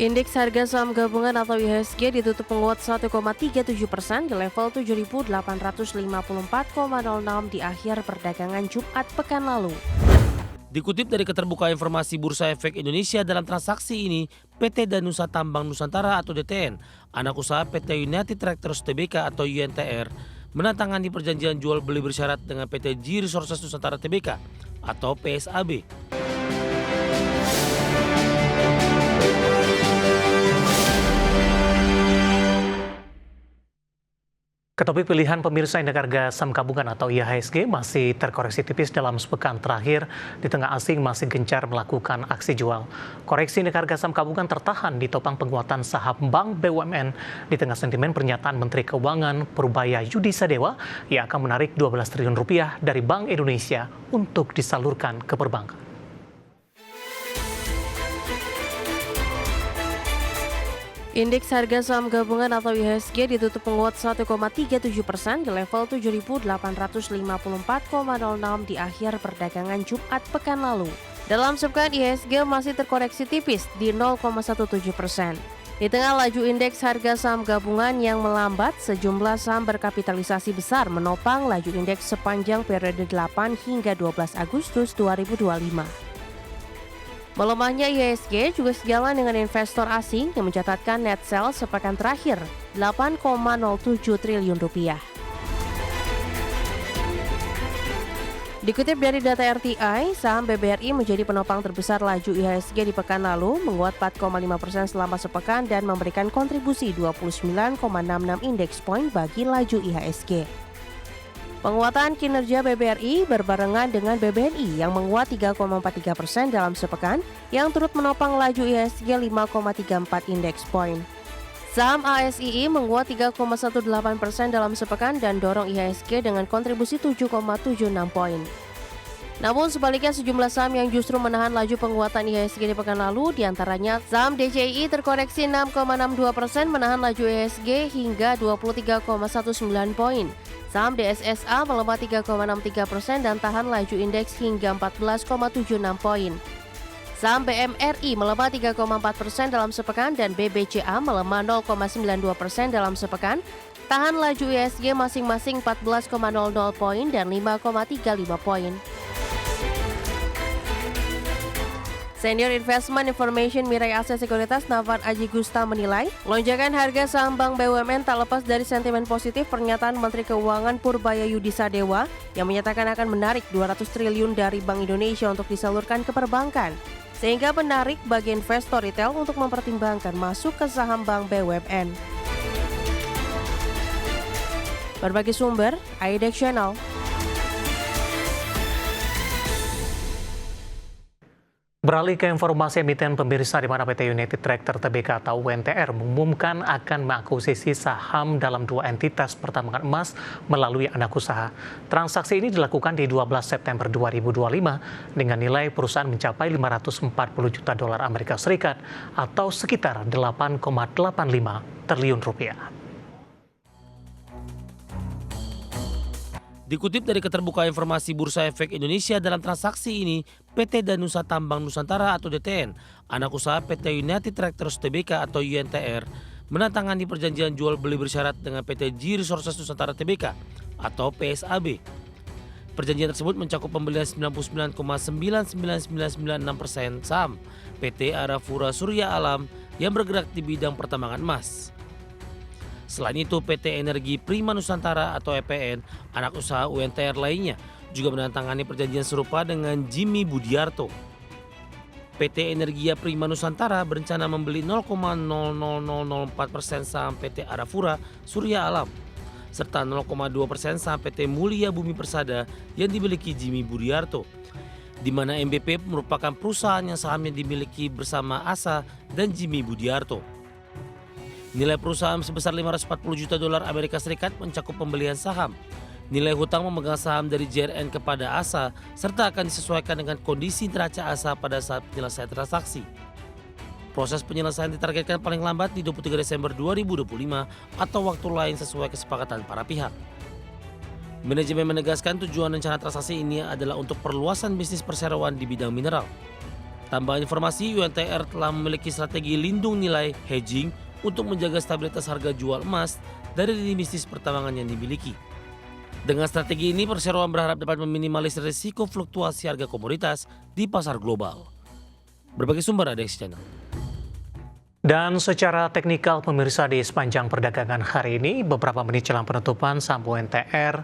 Indeks harga saham gabungan atau IHSG ditutup menguat 1,37% di level 7.854,06 di akhir perdagangan Jumat pekan lalu. Dikutip dari Keterbukaan Informasi Bursa Efek Indonesia, dalam transaksi ini, PT Danusa Tambang Nusantara atau DTN, anak usaha PT United Tractors Tbk atau UNTR, menandatangani perjanjian jual beli bersyarat dengan PT G Resources Nusantara Tbk atau PSAB. Ke topik pilihan pemirsa, indeks harga saham gabungan atau IHSG masih terkoreksi tipis dalam sepekan terakhir di tengah asing masih gencar melakukan aksi jual. Koreksi indeks harga saham gabungan tertahan ditopang penguatan saham Bank BUMN di tengah sentimen pernyataan Menteri Keuangan Purbaya Yudi Sadewa yang akan menarik 12 triliun rupiah dari Bank Indonesia untuk disalurkan ke perbankan. Indeks harga saham gabungan atau IHSG ditutup menguat 1,37% di level 7.854,06 di akhir perdagangan Jumat pekan lalu. Dalam sepekan IHSG masih terkoreksi tipis di 0,17%. Di tengah laju indeks harga saham gabungan yang melambat, sejumlah saham berkapitalisasi besar menopang laju indeks sepanjang periode 8 hingga 12 Agustus 2025. Melemahnya IHSG juga sejalan dengan investor asing yang mencatatkan net sell sepekan terakhir 8,07 triliun rupiah. Dikutip dari data RTI, saham BBRI menjadi penopang terbesar laju IHSG di pekan lalu, menguat 4,5% selama sepekan dan memberikan kontribusi 29,66 indeks point bagi laju IHSG. Penguatan kinerja BBRI berbarengan dengan BBNI yang menguat 3,43% dalam sepekan, yang turut menopang laju IHSG 5,34 indeks point. Saham ASII menguat 3,18% dalam sepekan dan dorong IHSG dengan kontribusi 7,76 poin. Namun sebaliknya sejumlah saham yang justru menahan laju penguatan IHSG di pekan lalu, diantaranya saham DCII terkoreksi 6,62% menahan laju IHSG hingga 23,19 poin. Saham DSSA melemah 3,63% dan tahan laju indeks hingga 14,76 poin. Saham BMRI melemah 3,4% dalam sepekan dan BBCA melemah 0,92% dalam sepekan, tahan laju IHSG masing-masing 14,00 poin dan 5,35 poin. Senior Investment Information Mirai Aset Sekuritas Nafan Aji Gusta menilai, lonjakan harga saham Bank BUMN tak lepas dari sentimen positif pernyataan Menteri Keuangan Purbaya Yudi Sadewa yang menyatakan akan menarik 200 triliun dari Bank Indonesia untuk disalurkan ke perbankan, sehingga menarik bagi investor retail untuk mempertimbangkan masuk ke saham Bank BUMN. Berbagai sumber, IDEX Channel. Beralih ke informasi emiten pemirsa, di mana PT United Tractors Tbk atau UNTR mengumumkan akan mengakuisisi saham dalam dua entitas pertambangan emas melalui anak usaha. Transaksi ini dilakukan di 12 September 2025 dengan nilai perusahaan mencapai 540 juta dolar Amerika Serikat atau sekitar 8,85 triliun rupiah. Dikutip dari Keterbukaan Informasi Bursa Efek Indonesia, dalam transaksi ini, PT Danusa Tambang Nusantara atau DTN, anak usaha PT United Tractors Tbk atau UNTR, menandatangani perjanjian jual beli bersyarat dengan PT G Resources Nusantara Tbk atau PSAB. Perjanjian tersebut mencakup pembelian 99,99996% saham PT Arafura Surya Alam yang bergerak di bidang pertambangan emas. Selain itu, PT Energi Prima Nusantara atau EPN, anak usaha UNTR lainnya, juga menandatangani perjanjian serupa dengan Jimmy Budiarto. PT Energia Prima Nusantara berencana membeli 0,00004% saham PT Arafura Surya Alam, serta 0,2% saham PT Mulia Bumi Persada yang dimiliki Jimmy Budiarto, di mana MBP merupakan perusahaan yang sahamnya dimiliki bersama ASA dan Jimmy Budiarto. Nilai perusahaan sebesar 540 juta dolar Amerika Serikat mencakup pembelian saham. Nilai hutang memegang saham dari JRN kepada ASA serta akan disesuaikan dengan kondisi neraca ASA pada saat penyelesaian transaksi. Proses penyelesaian ditargetkan paling lambat di 23 Desember 2025 atau waktu lain sesuai kesepakatan para pihak. Manajemen menegaskan tujuan rencana transaksi ini adalah untuk perluasan bisnis perseroan di bidang mineral. Tambahan informasi, UNTR telah memiliki strategi lindung nilai hedging untuk menjaga stabilitas harga jual emas dari lini bisnis pertambangan yang dimiliki. Dengan strategi ini, perseroan berharap dapat meminimalisir risiko fluktuasi harga komoditas di pasar global. Berbagai sumber ada di channel. Dan secara teknikal pemirsa, di sepanjang perdagangan hari ini, beberapa menit jelang penutupan saham UNTR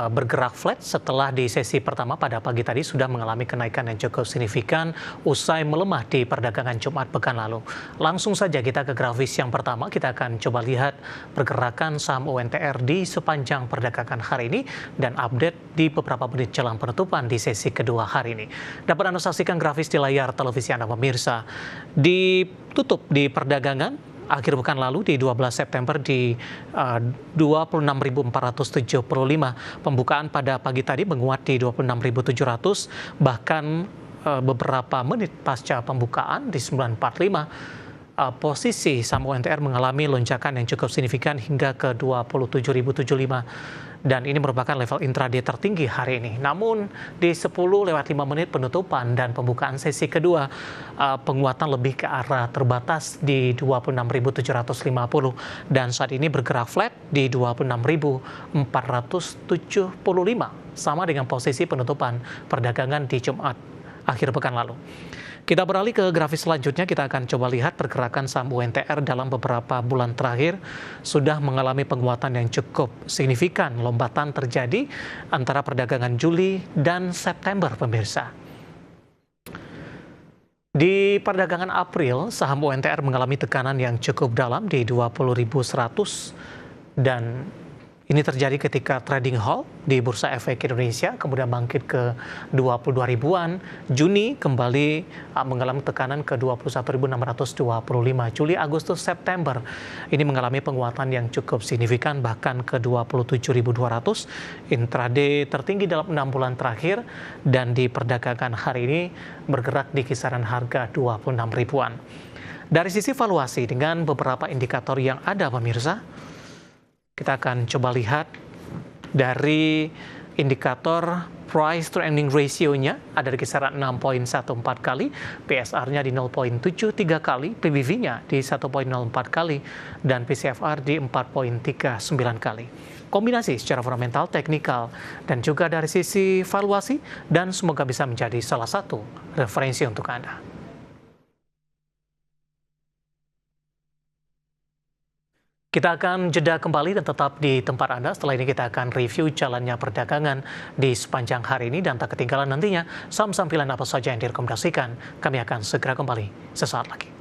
bergerak flat setelah di sesi pertama pada pagi tadi sudah mengalami kenaikan yang cukup signifikan usai melemah di perdagangan Jumat pekan lalu. Langsung saja kita ke grafis yang pertama, kita akan coba lihat pergerakan saham UNTR di sepanjang perdagangan hari ini dan update di beberapa menit jelang penutupan di sesi kedua hari ini. Dapat Anda saksikan grafis di layar televisi Anda pemirsa. Ditutup di perdagangan akhir pekan lalu di 12 September di 26.475. Pembukaan pada pagi tadi menguat di 26.700, bahkan beberapa menit pasca pembukaan di 9.45 posisi saham UNTR mengalami lonjakan yang cukup signifikan hingga ke 27.075. Dan ini merupakan level intraday tertinggi hari ini. Namun di 10:05 penutupan dan pembukaan sesi kedua, penguatan lebih ke arah terbatas di 26.750 dan saat ini bergerak flat di 26.475, sama dengan posisi penutupan perdagangan di Jumat akhir pekan lalu. Kita beralih ke grafis selanjutnya, kita akan coba lihat pergerakan saham UNTR dalam beberapa bulan terakhir sudah mengalami penguatan yang cukup signifikan. Lompatan terjadi antara perdagangan Juli dan September, pemirsa. Di perdagangan April, saham UNTR mengalami tekanan yang cukup dalam di 20.100 dan ini terjadi ketika trading halt di Bursa Efek Indonesia, kemudian bangkit ke 22 ribuan. Juni kembali mengalami tekanan ke 21.625. Juli, Agustus, September ini mengalami penguatan yang cukup signifikan, bahkan ke 27.200. Intraday tertinggi dalam 6 bulan terakhir dan di perdagangan hari ini bergerak di kisaran harga 26 ribuan. Dari sisi valuasi dengan beberapa indikator yang ada, pemirsa, kita akan coba lihat dari indikator price to earning ratio-nya ada di kisaran 6.14 kali, PSR-nya di 0.73 kali, PBV-nya di 1.04 kali, dan PCFR di 4.39 kali. Kombinasi secara fundamental, teknikal, dan juga dari sisi valuasi, dan semoga bisa menjadi salah satu referensi untuk Anda. Kita akan jeda kembali dan tetap di tempat Anda. Setelah ini kita akan review jalannya perdagangan di sepanjang hari ini dan tak ketinggalan nantinya saham-saham pilihan apa saja yang direkomendasikan. Kami akan segera kembali sesaat lagi.